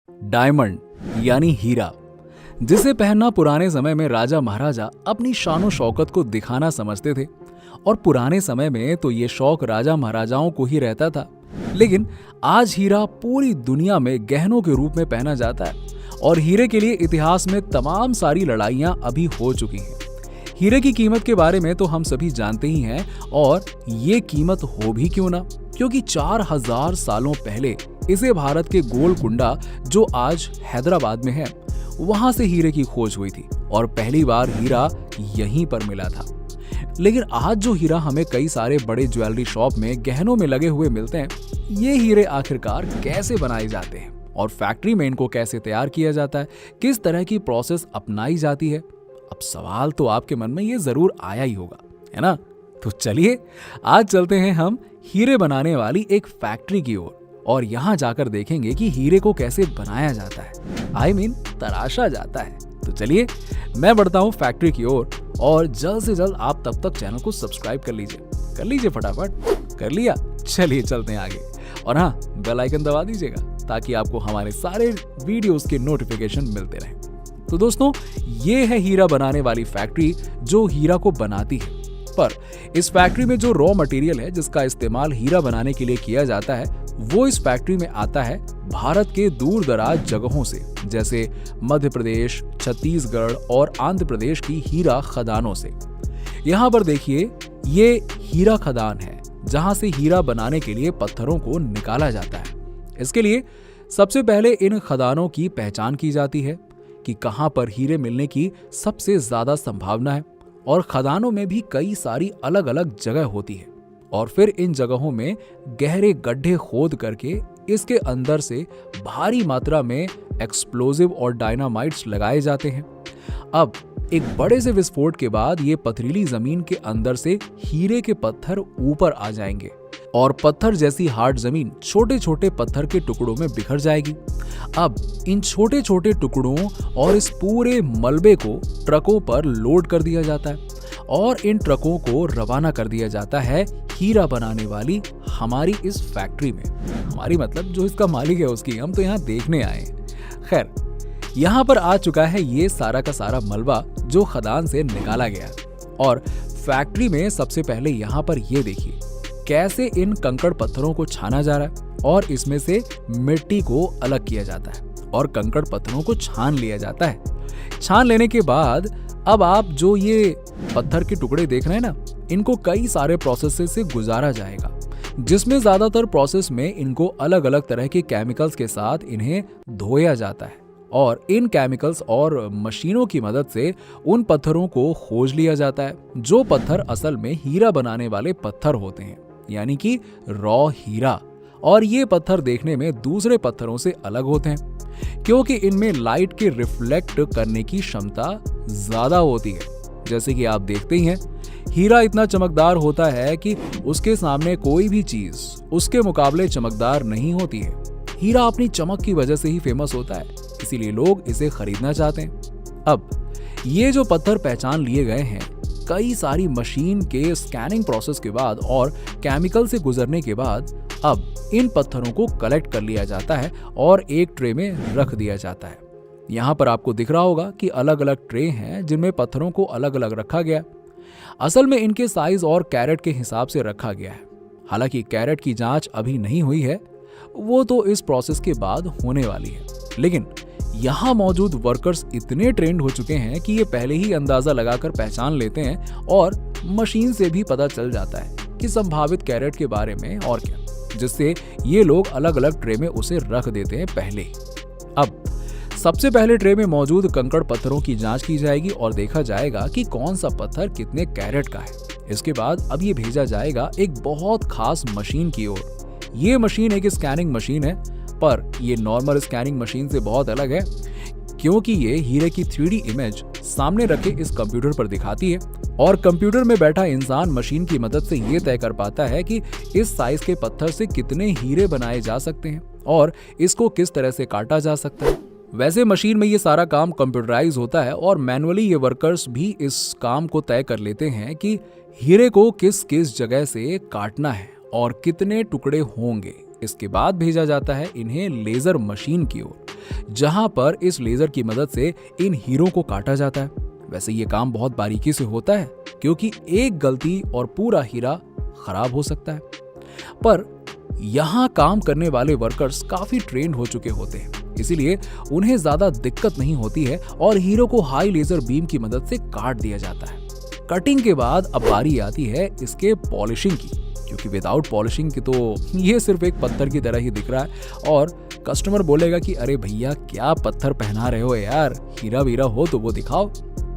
Diamond यानी हीरा, जिसे पहनना पुराने समय में राजा महाराजा अपनी शानो शौकत को दिखाना समझते थे। और पुराने समय में तो ये शौक राजा महाराजाओं को ही रहता था, लेकिन आज हीरा पूरी दुनिया में गहनों के रूप में पहना जाता है। और हीरे के लिए इतिहास में तमाम सारी लड़ाइयां अभी हो चुकी हैं। हीरे की कीमत के बारे में तो हम सभी जानते ही हैं, और ये कीमत हो भी क्यों ना, क्योंकि 4000 सालों पहले इसे भारत के गोलकुंडा, जो आज हैदराबाद में है, वहां से हीरे की खोज हुई थी और पहली बार हीरा यहीं पर मिला था। लेकिन आज जो हीरा हमें कई सारे बड़े ज्वेलरी शॉप में गहनों में लगे हुए मिलते हैं, ये हीरे आखिरकार कैसे बनाए जाते हैं और फैक्ट्री में इनको कैसे तैयार किया जाता है, किस तरह की प्रोसेस अपनाई जाती है। अब सवाल तो आपके मन में ये जरूर आया ही होगा, है ना? तो चलिए आज चलते हैं हम हीरे बनाने वाली एक फैक्ट्री की ओर और यहाँ जाकर देखेंगे कि हीरे को कैसे बनाया जाता है, तराशा जाता है। तो चलिए मैं बढ़ता हूँ फैक्ट्री की ओर और जल्द से जल्द आप तब तक चैनल को सब्सक्राइब कर लीजिए फटाफट। कर लिया? चलिए चलते हैं आगे। और हाँ, बेल आइकन दबा दीजिएगा ताकि आपको हमारे सारे वीडियोस के नोटिफिकेशन मिलते रहें। तो दोस्तों, ये है हीरा बनाने वाली फैक्ट्री जो हीरा को बनाती है। पर इस फैक्ट्री में जो रॉ मटेरियल है जिसका इस्तेमाल हीरा बनाने के लिए किया जाता है, वो इस फैक्ट्री में आता है भारत के दूर दराज जगहों से, जैसे मध्य प्रदेश, छत्तीसगढ़ और आंध्र प्रदेश की हीरा खदानों से। यहाँ पर देखिए, ये हीरा खदान है जहाँ से हीरा बनाने के लिए पत्थरों को निकाला जाता है। इसके लिए सबसे पहले इन खदानों की पहचान की जाती है कि कहाँ पर हीरे मिलने की सबसे ज्यादा संभावना है। और खदानों में भी कई सारी अलग अलग जगह होती है और फिर इन जगहों में गहरे गड्ढे खोद करके इसके अंदर से भारी मात्रा में एक्सप्लोजिव और डायनामाइट्स लगाए जाते हैं। अब एक बड़े से विस्फोट के बाद ये पथरीली जमीन के अंदर से हीरे के पत्थर ऊपर आ जाएंगे और पत्थर जैसी हार्ड जमीन छोटे छोटे पत्थर के टुकड़ों में बिखर जाएगी। अब इन छोटे छोटे टुकड़ों और इस पूरे मलबे को ट्रकों पर लोड कर दिया जाता है और इन ट्रकों को रवाना कर दिया जाता है हीरा बनाने वाली हमारी इस फैक्ट्री में। हमारी मतलब जो इसका मालिक है उसकी, हम तो यहाँ देखने आए। खैर, यहाँ पर आ चुका है ये सारा का सारा मलबा जो खदान से निकाला गया। और फैक्ट्री में सबसे पहले यहाँ पर ये देखिए कैसे इन कंकड़ पत्थरों को छाना जा रहा है और इसमें से मिट्टी को अलग किया जाता है और कंकड़ पत्थरों को छान लिया जाता है। छान लेने के बाद अब आप जो ये पत्थर के टुकड़े देख रहे हैं ना, इनको कई सारे प्रोसेस से गुजारा जाएगा, जिसमें ज्यादातर प्रोसेस में इनको अलग अलग तरह के केमिकल्स के साथ इन्हें धोया जाता है और इन केमिकल्स और मशीनों की मदद से उन पत्थरों को खोज लिया जाता है जो पत्थर असल में हीरा बनाने वाले पत्थर होते हैं, यानी कि रॉ हीरा। और ये पत्थर देखने में दूसरे पत्थरों से अलग होते हैं क्योंकि इनमें लाइट के रिफ्लेक्ट करने की क्षमता ज्यादा होती है। जैसे कि आप देखते ही हैं, हीरा इतना चमकदार होता है कि उसके सामने कोई भी चीज उसके मुकाबले चमकदार नहीं होती है। हीरा अपनी चमक की वजह से ही फेमस होता है, इसीलिए लोग इसे खरीदना चाहते हैं। अब ये जो पत्थर पहचान लिए गए हैं, कई सारी मशीन के स्कैनिंग प्रोसेस के बाद और केमिकल से गुजरने के बाद अब इन पत्थरों को कलेक्ट कर लिया जाता है और एक ट्रे में रख दिया जाता है। यहाँ पर आपको दिख रहा होगा कि अलग अलग ट्रे हैं जिनमें पत्थरों को अलग अलग रखा गया। असल में इनके साइज और कैरेट के हिसाब से रखा गया है। हालांकि कैरेट की जांच अभी नहीं हुई है, वो तो इस प्रोसेस के बाद होने वाली है। लेकिन यहाँ मौजूद वर्कर्स इतने ट्रेंड हो चुके हैं कि ये पहले ही अंदाजा लगाकर पहचान लेते हैं और मशीन से भी पता चल जाता है कि संभावित कैरेट के बारे में और क्या, जिससे ये लोग अलग अलग ट्रे में उसे रख देते हैं पहले ही। अब सबसे पहले ट्रे में मौजूद कंकड़ पत्थरों की जांच की जाएगी और देखा जाएगा कि कौन सा पत्थर कितने कैरेट का है। इसके बाद अब ये भेजा जाएगा एक बहुत खास मशीन की ओर। ये मशीन एक स्कैनिंग मशीन है, पर ये नॉर्मल स्कैनिंग मशीन से बहुत अलग है क्योंकि ये हीरे की 3D इमेज सामने रखे इस कंप्यूटर पर दिखाती है और कंप्यूटर में बैठा इंसान मशीन की मदद से ये तय कर पाता है कि इस साइज के पत्थर से कितने हीरे बनाए जा सकते हैं और इसको किस तरह से काटा जा सकता है। वैसे मशीन में ये सारा काम कंप्यूटराइज होता है और मैनुअली ये वर्कर्स भी इस काम को तय कर लेते हैं कि हीरे को किस किस जगह से काटना है और कितने टुकड़े होंगे। इसके बाद भेजा जाता है इन्हें लेजर मशीन की ओर, जहां पर इस लेजर की मदद से इन हीरों को काटा जाता है। वैसे ये काम बहुत बारीकी से होता है क्योंकि एक गलती और पूरा हीरा खराब हो सकता है। पर यहाँ काम करने वाले वर्कर्स काफी ट्रेंड हो चुके होते हैं, इसीलिए उन्हें ज्यादा दिक्कत नहीं होती है और हीरो को हाई लेजर बीम की मदद से काट दिया जाता है। कटिंग के बाद अब बारी आती है इसके पॉलिशिंग की, क्योंकि विदाउट पॉलिशिंग की तो ये सिर्फ एक पत्थर की तरह ही दिख रहा है और कस्टमर बोलेगा कि अरे भैया क्या पत्थर पहना रहे हो यार, हीरा वीरा हो तो वो दिखाओ,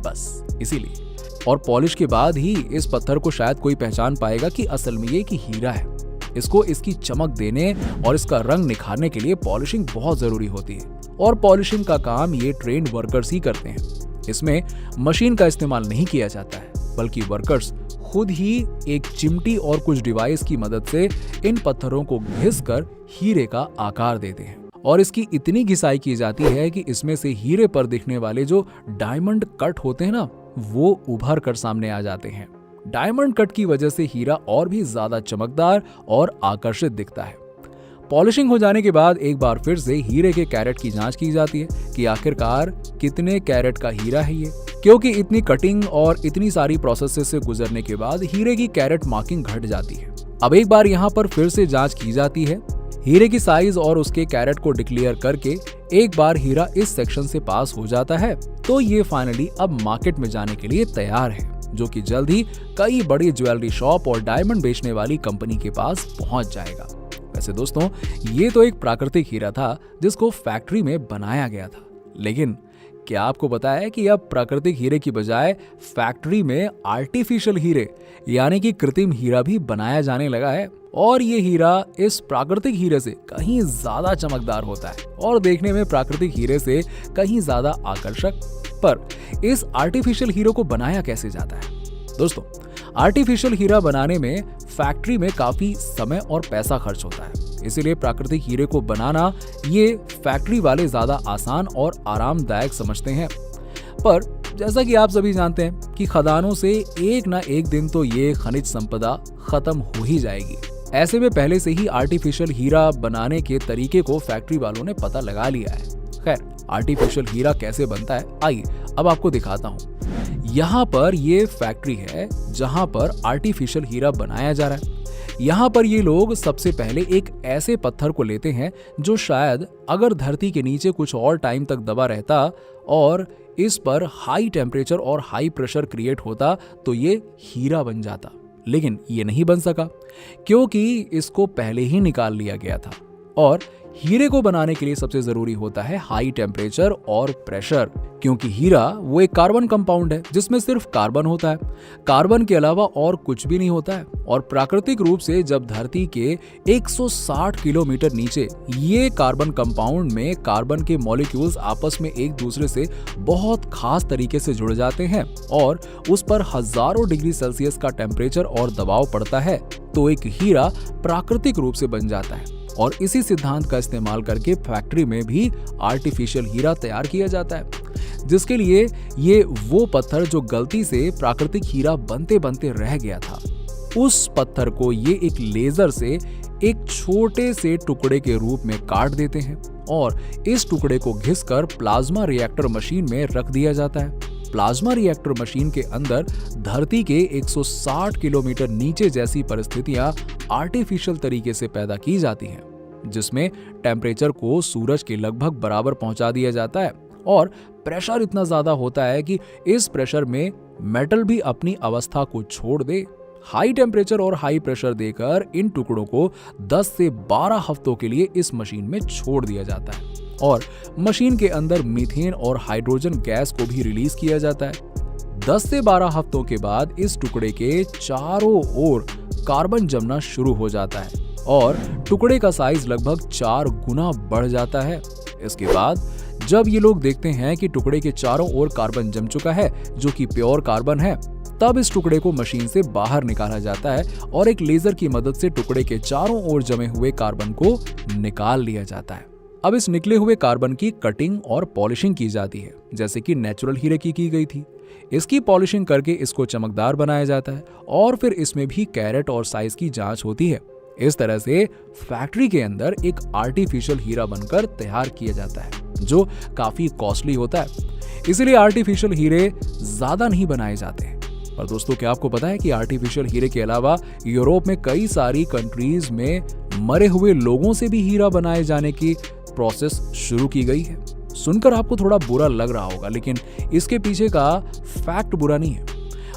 बस इसीलिए। और पॉलिश के बाद ही इस पत्थर को शायद कोई पहचान पाएगा कि असल में ये कि हीरा है। इसको इसकी चमक देने और इसका रंग निखारने के लिए पॉलिशिंग बहुत जरूरी होती है और पॉलिशिंग का काम ये ट्रेन्ड वर्कर्स ही करते हैं। इसमें मशीन का इस्तेमाल नहीं किया जाता है, बल्कि वर्कर्स खुद ही एक चिमटी और कुछ डिवाइस की मदद से इन पत्थरों को घिसकर हीरे का आकार देते हैं और इसकी इतनी घिसाई की जाती है कि इसमें से हीरे पर दिखने वाले जो डायमंड कट होते हैं ना, वो उभर कर सामने आ जाते हैं। डायमंड कट की वजह से हीरा और भी ज्यादा चमकदार और आकर्षित दिखता है। पॉलिशिंग हो जाने के बाद एक बार फिर से हीरे के कैरेट की जांच की जाती है कि आखिरकार कितने कैरेट का हीरा है ये, क्योंकि इतनी कटिंग और इतनी सारी प्रोसेस से गुजरने के बाद हीरे की कैरेट मार्किंग घट जाती है। अब एक बार यहाँ पर फिर से जांच की जाती है। हीरे की साइज और उसके कैरेट को डिक्लेयर करके एक बार हीरा इस सेक्शन से पास हो जाता है तो ये फाइनली अब मार्केट में जाने के लिए तैयार है, जो कि जल्द ही कई बड़ी ज्वेलरी शॉप और डायमंड बेचने वाली कंपनी के पास पहुंच जाएगा। वैसे दोस्तों, ये तो एक प्राकृतिक हीरा था जिसको फैक्ट्री में बनाया गया था, लेकिन क्या आपको पता है कि अब प्राकृतिक हीरे की बजाय फैक्ट्री में आर्टिफिशियल हीरे यानी कि कृत्रिम हीरा भी बनाया जाने लगा है और ये हीरा इस प्राकृतिक हीरे से कहीं ज्यादा चमकदार होता है और देखने में प्राकृतिक हीरे से कहीं ज्यादा आकर्षक। पर इस आर्टिफिशियल हीरो को बनाया कैसे जाता है? दोस्तों, आर्टिफिशियल हीरा बनाने में फैक्ट्री में काफी समय और पैसा खर्च होता है, इसीलिए प्राकृतिक हीरे को बनाना ये फैक्ट्री वाले ज्यादा आसान और आरामदायक समझते हैं। पर जैसा कि आप सभी जानते हैं कि खदानों से एक ना एक दिन तो ये खनिज संपदा खत्म हो ही जाएगी। ऐसे में पहले से ही आर्टिफिशियल हीरा बनाने के तरीके को फैक्ट्री वालों ने पता लगा लिया है। खैर, आर्टिफिशियल हीरा कैसे बनता है, आइए अब आपको दिखाता हूँ। यहाँ पर ये फैक्ट्री है जहाँ पर आर्टिफिशियल हीरा बनाया जा रहा है। यहाँ पर ये लोग सबसे पहले एक ऐसे पत्थर को लेते हैं जो शायद अगर धरती के नीचे कुछ और टाइम तक दबा रहता और इस पर हाई टेम्परेचर और हाई प्रेशर क्रिएट होता तो ये हीरा बन जाता, लेकिन ये नहीं बन सका क्योंकि इसको पहले ही निकाल लिया गया था। और हीरे को बनाने के लिए सबसे जरूरी होता है हाई टेम्परेचर और प्रेशर, क्योंकि हीरा वो एक कार्बन कंपाउंड है जिसमें सिर्फ कार्बन होता है, कार्बन के अलावा और कुछ भी नहीं होता है। और प्राकृतिक रूप से जब धरती के 160 किलोमीटर नीचे ये कार्बन कंपाउंड में कार्बन के मॉलिक्यूल्स आपस में एक दूसरे से बहुत खास तरीके से जुड़ जाते हैं और उस पर हजारों डिग्री सेल्सियस का टेम्परेचर और दबाव पड़ता है, तो एक हीरा प्राकृतिक रूप से बन जाता है। और इसी सिद्धांत का इस्तेमाल करके फैक्ट्री में भी आर्टिफिशियल हीरा तैयार किया जाता है, जिसके लिए ये वो पत्थर जो गलती से प्राकृतिक हीरा बनते बनते रह गया था, उस पत्थर को ये एक लेजर से एक छोटे से टुकड़े के रूप में काट देते हैं और इस टुकड़े को घिसकर प्लाज्मा रिएक्टर मशीन में रख दिया जाता है। प्लाज्मा रिएक्टर मशीन के अंदर धरती के 160 किलोमीटर नीचे जैसी परिस्थितियां आर्टिफिशियल तरीके से पैदा की जाती हैं, जिसमें टेम्परेचर को सूरज के लगभग बराबर पहुंचा दिया जाता है और प्रेशर इतना ज्यादा होता है कि इस प्रेशर में मेटल भी अपनी अवस्था को छोड़ दे। हाई टेम्परेचर और हाई प्रेशर देकर इन टुकड़ों को 10 से 12 हफ्तों के लिए इस मशीन में छोड़ दिया जाता है और मशीन के अंदर मीथेन और हाइड्रोजन गैस को भी रिलीज किया जाता है। 10 से 12 हफ्तों के बाद इस टुकड़े के चारों ओर कार्बन जमना शुरू हो जाता है और टुकड़े का साइज लगभग 4 गुना बढ़ जाता है। इसके बाद जब ये लोग देखते हैं कि टुकड़े के चारों ओर कार्बन जम चुका है, जो कि प्योर कार्बन है, तब इस टुकड़े को मशीन से बाहर निकाला जाता है और एक लेजर की मदद से टुकड़े के चारों ओर जमे हुए कार्बन को निकाल लिया जाता है। अब इस निकले हुए कार्बन की कटिंग और पॉलिशिंग की जाती है, जैसे कि नेचुरल हीरे की गई थी। इसकी पॉलिशिंग करके इसको चमकदार बनाया जाता है और फिर इसमें भी कैरेट और साइज की जांच होती है। इस तरह से फैक्ट्री के अंदर एक आर्टिफिशियल हीरा बनकर तैयार किया जाता है, जो काफी कॉस्टली होता है। इसीलिए आर्टिफिशियल हीरे ज्यादा नहीं बनाए जाते हैं। पर दोस्तों, क्या आपको पता है कि आर्टिफिशियल हीरे के अलावा यूरोप में कई सारी कंट्रीज में मरे हुए लोगों से भी हीरा बनाए जाने की प्रोसेस शुरू की गई है। सुनकर आपको थोड़ा बुरा लग रहा होगा, लेकिन इसके पीछे का फैक्ट बुरा नहीं है।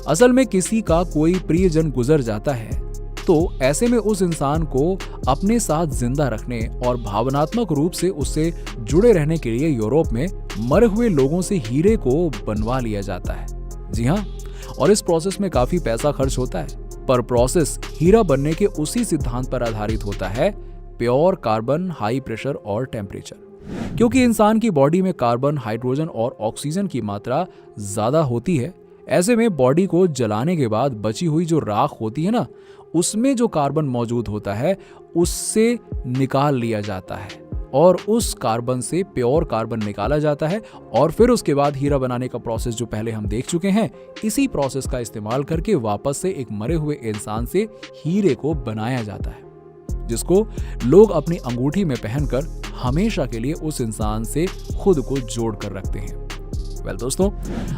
असल में किसी का कोई प्रियजन गुजर जाता है तो ऐसे में उस इंसान को अपने साथ जिंदा रखने और भावनात्मक रूप से उससे जुड़े रहने के लिए यूरोप में मरे हुए लोगों से हीरे को बनवा लिया जाता है। जी हाँ, और इस प्रोसेस में काफी पैसा खर्च होता है, पर प्रोसेस हीरा बनने के उसी सिद्धांत पर आधारित होता है, प्योर कार्बन, हाई प्रेशर और टेम्परेचर। क्योंकि इंसान की बॉडी में कार्बन, हाइड्रोजन और ऑक्सीजन की मात्रा ज्यादा होती है, ऐसे में बॉडी को जलाने के बाद बची हुई जो राख होती है ना, उसमें जो कार्बन मौजूद होता है उससे निकाल लिया जाता है और उस कार्बन से प्योर कार्बन निकाला जाता है। और फिर उसके बाद हीरा बनाने का प्रोसेस जो पहले हम देख चुके हैं, इसी प्रोसेस का इस्तेमाल करके वापस से एक मरे हुए इंसान से हीरे को बनाया जाता है, जिसको लोग अपनी अंगूठी में पहनकर हमेशा के लिए उस इंसान से खुद को जोड़ कर रखते हैं। दोस्तों,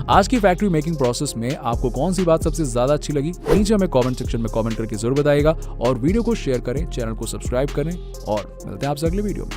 आज की फैक्ट्री मेकिंग प्रोसेस में आपको कौन सी बात सबसे ज्यादा अच्छी लगी, नीचे हमें कमेंट सेक्शन में कमेंट करके जरूर बताइएगा। और वीडियो को शेयर करें, चैनल को सब्सक्राइब करें और मिलते हैं आपसे अगले वीडियो में।